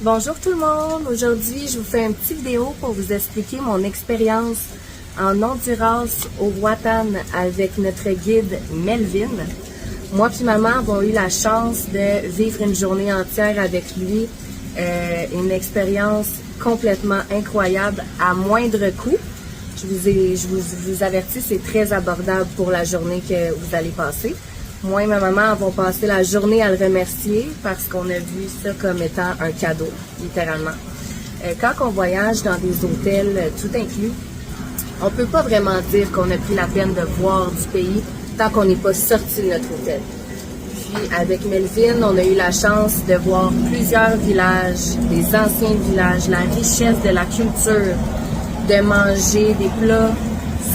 Bonjour tout le monde! Aujourd'hui, je vous fais une petite vidéo pour vous expliquer mon expérience en Honduras au Roatan avec notre guide Melvin. Moi puis maman avons eu la chance de vivre une journée entière avec lui, une expérience complètement incroyable à moindre coût. Je vous avertis, c'est très abordable pour la journée que vous allez passer. Moi et ma maman avons passé la journée à le remercier parce qu'on a vu ça comme étant un cadeau, littéralement. Quand on voyage dans des hôtels tout inclus, on peut pas vraiment dire qu'on a pris la peine de voir du pays tant qu'on n'est pas sorti de notre hôtel. Puis avec Melvin, on a eu la chance de voir plusieurs villages, des anciens villages, la richesse de la culture, de manger des plats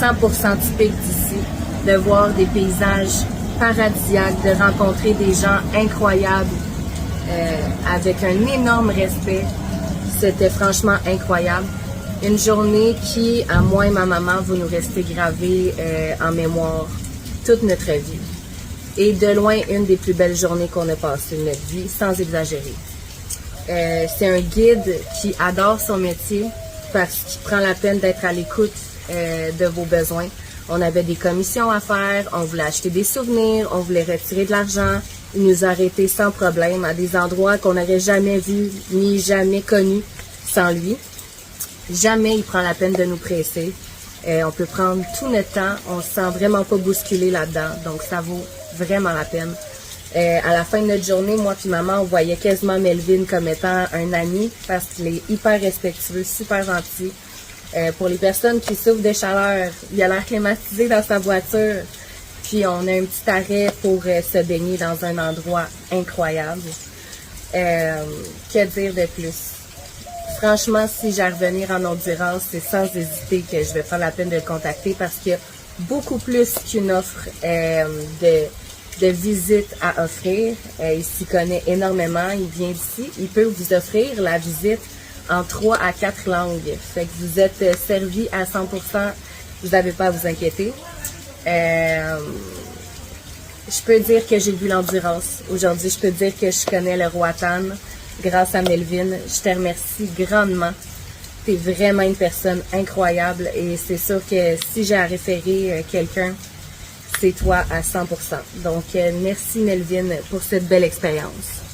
100% typiques d'ici, de voir des paysages paradisiaque, de rencontrer des gens incroyables avec un énorme respect. C'était franchement incroyable. Une journée qui, à moi et ma maman, va nous rester gravée en mémoire toute notre vie. Et de loin, une des plus belles journées qu'on a passées de notre vie, sans exagérer. C'est un guide qui adore son métier parce qu'il prend la peine d'être à l'écoute de vos besoins. On avait des commissions à faire, on voulait acheter des souvenirs, on voulait retirer de l'argent. Il nous a arrêtés sans problème à des endroits qu'on n'aurait jamais vus ni jamais connus sans lui. Jamais il prend la peine de nous presser. On peut prendre tout notre temps, on se sent vraiment pas bousculé là-dedans, donc ça vaut vraiment la peine. À la fin de notre journée, moi puis maman, on voyait quasiment Melvin comme étant un ami parce qu'il est hyper respectueux, super gentil. Pour les personnes qui souffrent de chaleur, il a l'air climatisé dans sa voiture. Puis on a un petit arrêt pour se baigner dans un endroit incroyable. Que dire de plus? Franchement, si j'ai à revenir en Honduras, c'est sans hésiter que je vais prendre la peine de le contacter parce qu'il y a beaucoup plus qu'une offre de visite à offrir. Il s'y connaît énormément, il vient d'ici. Il peut vous offrir la visite en 3 à 4 langues. Fait que vous êtes servi à 100%, vous n'avez pas à vous inquiéter. Je peux dire que j'ai vu l'endurance. Aujourd'hui, je peux dire que je connais le Roatan grâce à Melvin. Je te remercie grandement. Tu es vraiment une personne incroyable et c'est sûr que si j'ai à référer quelqu'un, c'est toi à 100%. Donc, merci Melvin pour cette belle expérience.